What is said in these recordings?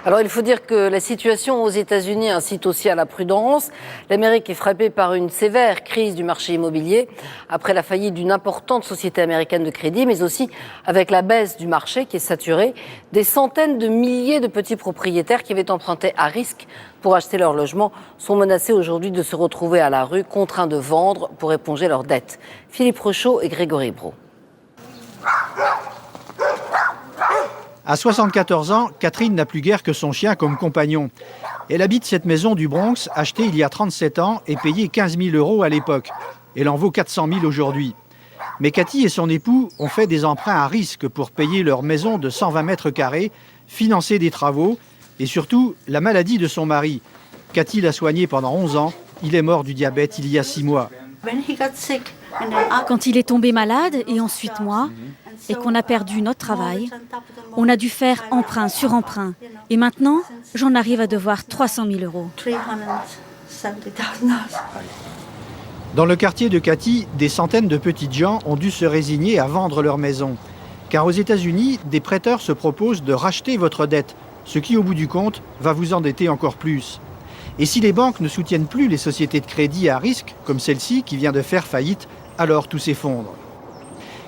Alors il faut dire que la situation aux États-Unis incite aussi à la prudence. L'Amérique est frappée par une sévère crise du marché immobilier après la faillite d'une importante société américaine de crédit, mais aussi avec la baisse du marché qui est saturé. Des centaines de milliers de petits propriétaires qui avaient emprunté à risque pour acheter leur logement sont menacés aujourd'hui de se retrouver à la rue, contraints de vendre pour éponger leurs dettes. Philippe Rochaud et Grégory Brault. À 74 ans, Catherine n'a plus guère que son chien comme compagnon. Elle habite cette maison du Bronx, achetée il y a 37 ans et payée 15 000 € à l'époque. Elle en vaut 400 000 aujourd'hui. Mais Cathy et son époux ont fait des emprunts à risque pour payer leur maison de 120 mètres carrés, financer des travaux et surtout la maladie de son mari. Cathy l'a soigné pendant 11 ans. Il est mort du diabète il y a 6 mois. Quand il est tombé malade et ensuite moi, et qu'on a perdu notre travail, on a dû faire emprunt sur emprunt. Et maintenant, j'en arrive à devoir 300 000 €. Dans le quartier de Cathy, des centaines de petites gens ont dû se résigner à vendre leur maison. Car aux États-Unis, des prêteurs se proposent de racheter votre dette, ce qui, au bout du compte, va vous endetter encore plus. Et si les banques ne soutiennent plus les sociétés de crédit à risque, comme celle-ci qui vient de faire faillite, alors tout s'effondre.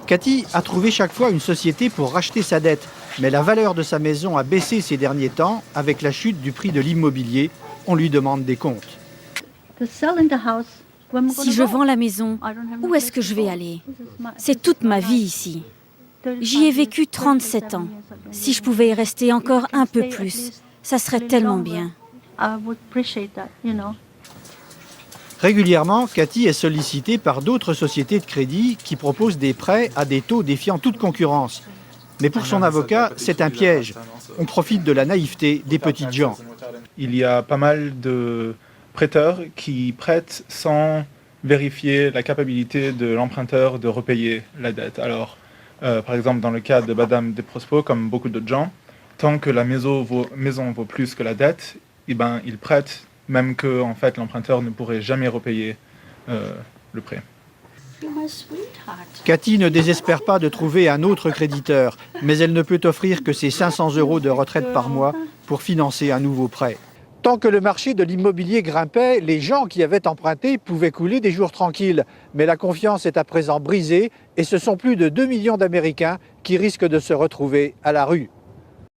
Cathy a trouvé chaque fois une société pour racheter sa dette, mais la valeur de sa maison a baissé ces derniers temps avec la chute du prix de l'immobilier. On lui demande des comptes. Si je vends la maison, où est-ce que je vais aller? C'est toute ma vie ici. J'y ai vécu 37 ans. Si je pouvais y rester encore un peu plus, ça serait tellement bien. Régulièrement, Cathy est sollicitée par d'autres sociétés de crédit qui proposent des prêts à des taux défiant toute concurrence. Mais pour son avocat, c'est un piège. On profite de la naïveté des petites gens. Il y a pas mal de prêteurs qui prêtent sans vérifier la capacité de l'emprunteur de repayer la dette. Alors, par exemple, dans le cas de Madame Desprospos, comme beaucoup d'autres gens, tant que la maison vaut plus que la dette, ils prêtent, même que en fait, l'emprunteur ne pourrait jamais repayer le prêt. Cathy ne désespère pas de trouver un autre créditeur, mais elle ne peut offrir que ses 500 € de retraite par mois pour financer un nouveau prêt. Tant que le marché de l'immobilier grimpait, les gens qui avaient emprunté pouvaient couler des jours tranquilles. Mais la confiance est à présent brisée et ce sont plus de 2 millions d'Américains qui risquent de se retrouver à la rue.